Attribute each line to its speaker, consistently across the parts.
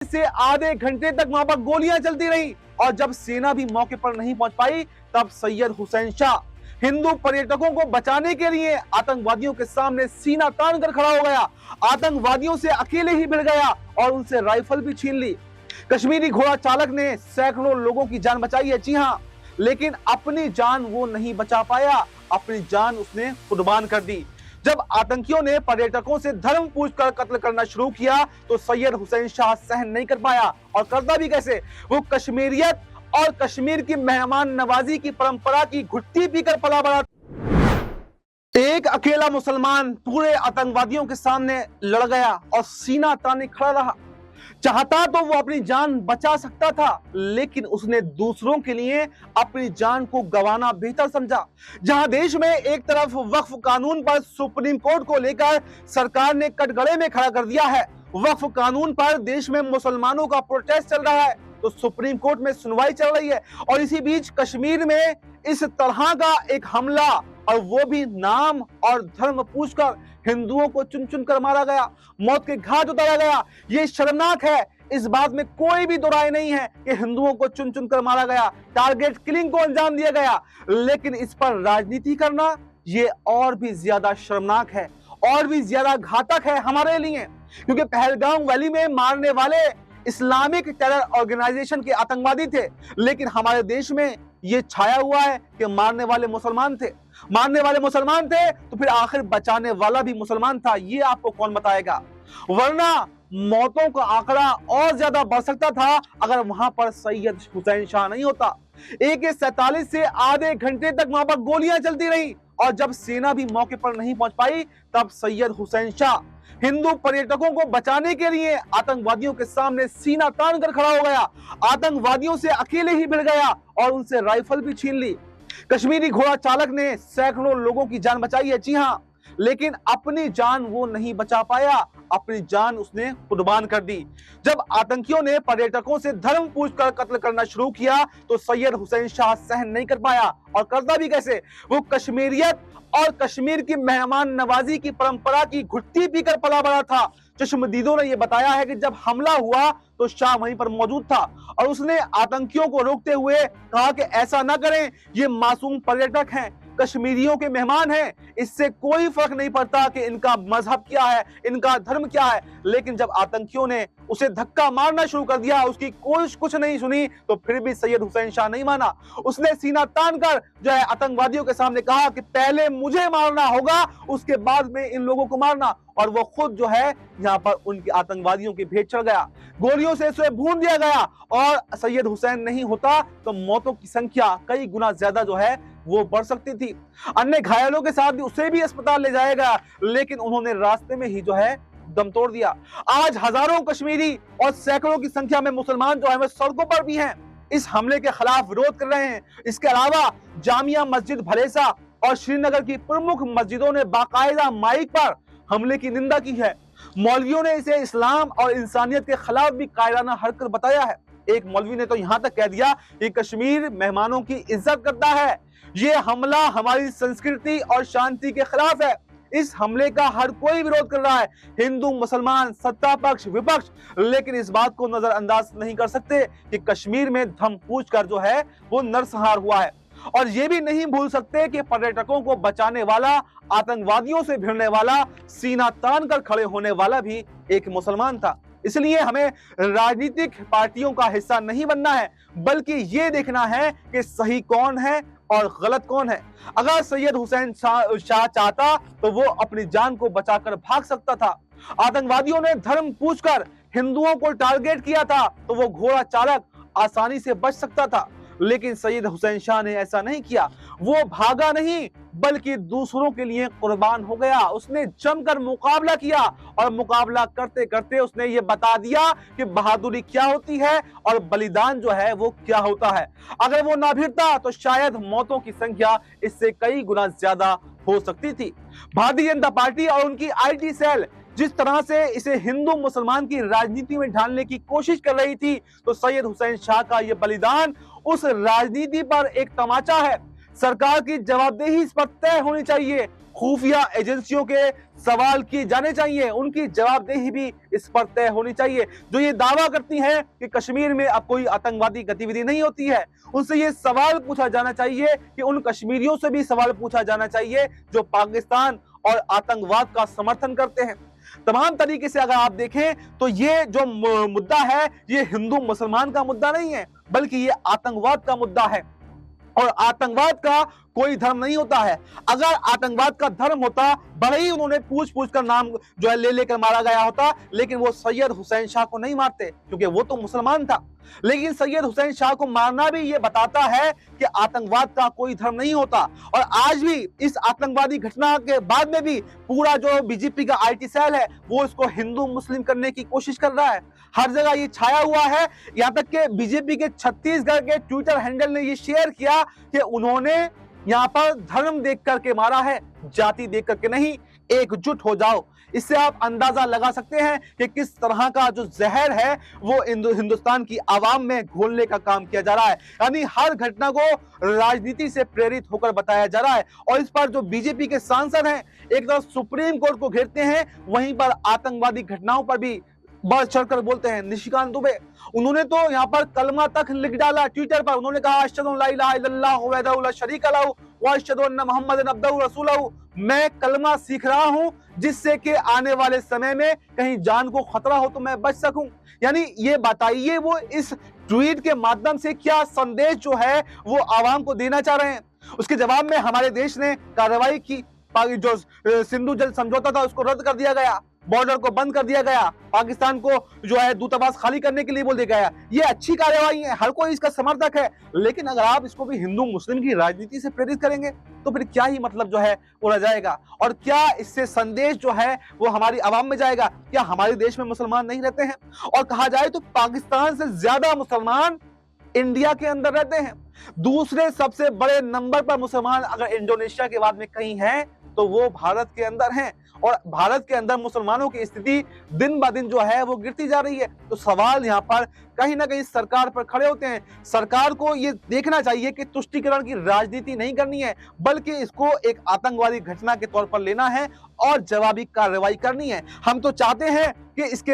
Speaker 1: से आधे घंटे तक वहां पर गोलियां चलती रही और जब सेना भी मौके पर नहीं पहुंच पाई तब सैयद हुसैन शाह हिंदू पर्यटकों को बचाने के लिए आतंकवादियों के सामने सीना तान कर खड़ा हो गया। आतंकवादियों से अकेले ही भिड़ गया और उनसे राइफल भी छीन ली। कश्मीरी घोड़ा चालक ने सैकड़ों लोगों की जान बचाई है, जी हां, लेकिन अपनी जान वो नहीं बचा पाया, अपनी जान उसने कुर्बान कर दी। जब आतंकियों ने पर्यटकों से धर्म पूछकर कत्ल करना शुरू किया तो सैयद हुसैन शाह सहन नहीं कर पाया, और करता भी कैसे, वो कश्मीरियत और कश्मीर की मेहमान नवाजी की परंपरा की घुट्टी पीकर पला बड़ा। एक अकेला मुसलमान पूरे आतंकवादियों के सामने लड़ गया और सीना ताने खड़ा रहा। चाहता तो वो अपनी जान बचा सकता था, लेकिन उसने दूसरों के लिए अपनी जान को गंवाना बेहतर समझा। जहां देश में एक तरफ वक्फ कानून पर सुप्रीम कोर्ट को लेकर सरकार ने कटघरे में खड़ा कर दिया है, वक्फ कानून पर देश में मुसलमानों का प्रोटेस्ट चल रहा है, तो सुप्रीम कोर्ट में सुनवाई चल रही है, और इसी बीच कश्मीर में इस तरह का एक हमला, और वो भी नाम और धर्म पूछकर हिंदुओं को चुन चुन कर मारा गया, मौत के घाट उतारा गया। ये शर्मनाक है, इस बात में कोई भी दो राय नहीं है कि हिंदुओं को चुन चुन कर मारा गया, टारगेट किलिंग को अंजाम दिया गया, लेकिन इस पर राजनीति करना ये और भी ज्यादा शर्मनाक है, और भी ज्यादा घातक है हमारे लिए, क्योंकि पहलगाम वैली में मारने वाले इस्लामिक टेरर ऑर्गेनाइजेशन के आतंकवादी थे, लेकिन हमारे देश में ये छाया हुआ है कि मारने वाले मुसलमान थे। मारने वाले मुसलमान थे तो फिर आखिर बचाने वाला भी मुसलमान था, ये आपको कौन बताएगा? वरना मौतों का आंकड़ा और ज्यादा बढ़ सकता था अगर वहां पर सैयद हुसैन शाह नहीं होता। AK-47 से आधे घंटे तक वहां पर गोलियां चलती रही और जब सेना भी मौके पर नहीं पहुंच पाई तब सैयद हुसैन शाह हिंदू पर्यटकों को बचाने के लिए आतंकवादियों के सामने सीना तान कर खड़ा हो गया। आतंकवादियों से अकेले ही भिड़ गया और उनसे राइफल भी छीन ली। कश्मीरी घोड़ा चालक ने सैकड़ों लोगों की जान बचाई है, जी हां, लेकिन अपनी जान वो नहीं बचा पाया, अपनी जान उसने कुर्बान कर दी। जब आतंकियों ने पर्यटकों से धर्म पूछकर कत्ल करना शुरू किया तो सैयद हुसैन शाह सहन नहीं कर पाया, और करता भी कैसे, वो कश्मीरियत और कश्मीर की मेहमान नवाजी की परंपरा की घुट्टी पीकर पला बड़ा था। चश्मदीदों ने यह बताया है कि जब हमला हुआ तो शाह वहीं पर मौजूद था और उसने आतंकियों को रोकते हुए कहा कि ऐसा ना करें, ये मासूम पर्यटक हैं, कश्मीरियों के मेहमान हैं, इससे कोई फर्क नहीं पड़ता कि इनका मजहब क्या है, इनका धर्म क्या है। लेकिन जब आतंकियों ने उसे धक्का मारना शुरू कर दिया, उसकी कोई कुछ नहीं सुनी, तो फिर भी सैयद हुसैन शाह नहीं माना। उसने सीना तान कर जो है आतंकवादियों के सामने कहा कि पहले मुझे मारना होगा, उसके बाद में इन लोगों को मारना, और वो खुद जो है यहाँ पर उनके आतंकवादियों की भेंट चढ़ गया। गोलियों से उसे भून दिया गया, और सैयद हुसैन नहीं होता तो मौतों की संख्या कई गुना ज्यादा जो है वो बढ़ सकती थी। अन्य घायलों के साथ भी उसे भी अस्पताल ले जाया गया, लेकिन उन्होंने रास्ते में ही जो है दम तोड़ दिया। आज हजारों कश्मीरी और सैकड़ों की संख्या में मुसलमान जो है वो सड़कों पर भी हैं, इस हमले के खिलाफ विरोध कर रहे हैं। इसके अलावा जामिया मस्जिद भलेसा और श्रीनगर की प्रमुख मस्जिदों ने बाकायदा माइक पर हमले की निंदा की है। मौलवियों ने इसे इस्लाम और इंसानियत के खिलाफ भी कायराना हरकत बताया है। एक मौलवी ने तो यहां तक कह दिया कि कश्मीर मेहमानों की इज्जत करता है, ये हमला हमारी संस्कृति और शांति के खिलाफ है। इस हमले का हर कोई विरोध कर रहा है, हिंदू मुसलमान, सत्ता पक्ष विपक्ष, लेकिन इस बात को नजरअंदाज नहीं कर सकते कि कश्मीर में धर्म पूछकर जो है वो नरसंहार हुआ है। और ये भी नहीं भूल सकते कि पर्यटकों को बचाने वाला, आतंकवादियों से भिड़ने वाला, सीना तान कर खड़े होने वाला भी एक मुसलमान था। इसलिए हमें राजनीतिक पार्टियों का हिस्सा नहीं बनना है, बल्कि ये देखना है कि सही कौन है और गलत कौन है। अगर सैयद हुसैन शाह चाहता तो वो अपनी जान को बचाकर भाग सकता था। आतंकवादियों ने धर्म पूछकर हिंदुओं को टारगेट किया था तो वो घोड़ा चालक आसानी से बच सकता था, लेकिन सैयद हुसैन शाह ने ऐसा नहीं किया। वो भागा नहीं, बल्कि दूसरों के लिए कुर्बान हो गया। उसने जमकर मुकाबला किया और मुकाबला करते करते उसने ये बता दिया कि बहादुरी क्या होती है और बलिदान जो है वो क्या होता है। अगर वो ना भिड़ता तो शायद मौतों की संख्या इससे कई गुना ज्यादा हो सकती थी। भारतीय जनता पार्टी और उनकी IT सेल जिस तरह से इसे हिंदू मुसलमान की राजनीति में ढालने की कोशिश कर रही थी, तो सैयद हुसैन शाह का यह बलिदान उस राजनीति पर एक तमाचा है। सरकार की जवाबदेही इस पर तय होनी चाहिए। खुफिया एजेंसियों के सवाल किए जाने चाहिए, उनकी जवाबदेही भी इस पर तय होनी चाहिए। जो ये दावा करती हैं कि कश्मीर में अब कोई आतंकवादी गतिविधि नहीं होती है, उनसे ये सवाल पूछा जाना चाहिए कि उन कश्मीरियों से भी सवाल पूछा जाना चाहिए जो पाकिस्तान और आतंकवाद का समर्थन करते हैं। तमाम तरीके से अगर आप देखें तो ये जो मुद्दा है, ये हिंदू मुसलमान का मुद्दा नहीं है, बल्कि ये आतंकवाद का मुद्दा है। और आतंकवाद का कोई धर्म नहीं होता है। अगर आतंकवाद का धर्म होता, भले ही उन्होंने पूछ पूछ कर नाम जो है ले लेकर मारा गया होता, लेकिन वो सैयद हुसैन शाह को नहीं मारते, क्योंकि वो तो मुसलमान था। लेकिन सैयद हुसैन शाह को मारना भी ये बताता है कि आतंकवाद का कोई धर्म नहीं होता। और आज भी इस आतंकवादी घटना के बाद में भी पूरा जो बीजेपी का आईटी सेल है, वो इसको हिंदू मुस्लिम करने की कोशिश कर रहा है। हर जगह ये छाया हुआ है। यहाँ तक के बीजेपी के छत्तीसगढ़ के ट्विटर हैंडल ने ये शेयर किया कि उन्होंने यहाँ पर धर्म देख करके मारा है, जाति देख करके नहीं। एकजुट हो जाओ। इससे आप अंदाजा लगा सकते हैं कि किस तरह का जो जहर है वो हिंदुस्तान की आवाम में घोलने का काम किया जा रहा है। यानी हर घटना को राजनीति से प्रेरित होकर बताया जा रहा है। और इस पर जो बीजेपी के सांसद हैं, एक तरफ सुप्रीम कोर्ट को घेरते हैं, वहीं पर आतंकवादी घटनाओं पर भी बढ़ चढ़कर बोलते हैं। निशिकांत दुबे, उन्होंने तो यहाँ पर कलमा तक लिख डाला ट्विटर पर। उन्होंने कहा अशहदु ला इलाहा इल्लल्लाह वहदहु ला शरीका लहू व अशहदु अन्ना मुहम्मदन अब्दुहु रसूलहू। मैं कलमा सीख रहा हूं जिससे कि आने वाले समय में कहीं जान को खतरा हो तो मैं बच सकूं। यानी ये बताइए वो इस ट्वीट के माध्यम से क्या संदेश जो है वो आवाम को देना चाह रहे हैं। उसके जवाब में हमारे देश ने कार्रवाई की। जो सिंधु जल समझौता था उसको रद्द कर दिया गया, बॉर्डर को बंद कर दिया गया, पाकिस्तान को जो है दूतावास खाली करने के लिए बोल दिया गया। ये अच्छी कार्रवाई है, हर कोई इसका समर्थक है। लेकिन अगर आप इसको भी हिंदू मुस्लिम की राजनीति से प्रेरित करेंगे तो फिर क्या ही मतलब जो है वो रह जाएगा। और क्या इससे संदेश जो है वो हमारी आवाम में जाएगा? क्या हमारे देश में मुसलमान नहीं रहते हैं? और कहा जाए तो पाकिस्तान से ज्यादा मुसलमान इंडिया के अंदर रहते हैं। दूसरे सबसे बड़े नंबर पर मुसलमान अगर इंडोनेशिया के बाद में कहीं है तो वो भारत के अंदर हैं। और भारत के अंदर मुसलमानों की स्थिति दिन ब दिन जो है वो गिरती जा रही है। तो सवाल यहाँ पर कहीं ना कहीं सरकार पर खड़े होते हैं। सरकार को ये देखना चाहिए कि तुष्टीकरण की राजनीति नहीं करनी है, बल्कि इसको एक आतंकवादी घटना के तौर पर लेना है और जवाबी कार्रवाई करनी है। हम तो चाहते हैं कि इसके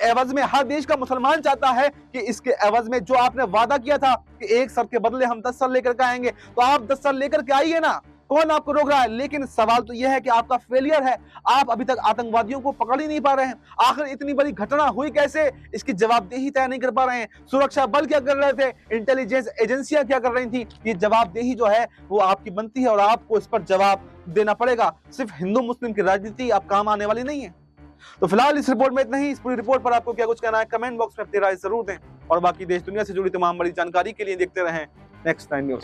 Speaker 1: एवज में, हर देश का मुसलमान चाहता है कि इसके एवज में जो आपने वादा किया था कि 1 सर के बदले हम 10 सर लेकर के आएंगे, तो आप 10 सर लेकर के आइए ना, कौन आपको रोक रहा है। लेकिन सवाल तो यह है कि आपका फेलियर है, आप अभी तक आतंकवादियों को पकड़ ही नहीं पा रहे हैं। आखिर इतनी बड़ी घटना हुई कैसे, इसकी जवाबदेही तय नहीं कर पा रहे हैं। सुरक्षा बल क्या कर रहे थे, इंटेलिजेंस एजेंसियां क्या कर रही थी, ये जवाबदेही जो है वो आपकी बनती है और आपको इस पर जवाब देना पड़ेगा। सिर्फ हिंदू मुस्लिम की राजनीति आप काम आने वाली नहीं है। तो फिलहाल इस रिपोर्ट में इतना ही। इस पूरी रिपोर्ट पर आपको क्या कुछ कहना है कमेंट बॉक्स में अपनी राय जरूर दें। और बाकी देश दुनिया से जुड़ी तमाम बड़ी जानकारी के लिए देखते रहें नेक्स्ट 9 न्यूज।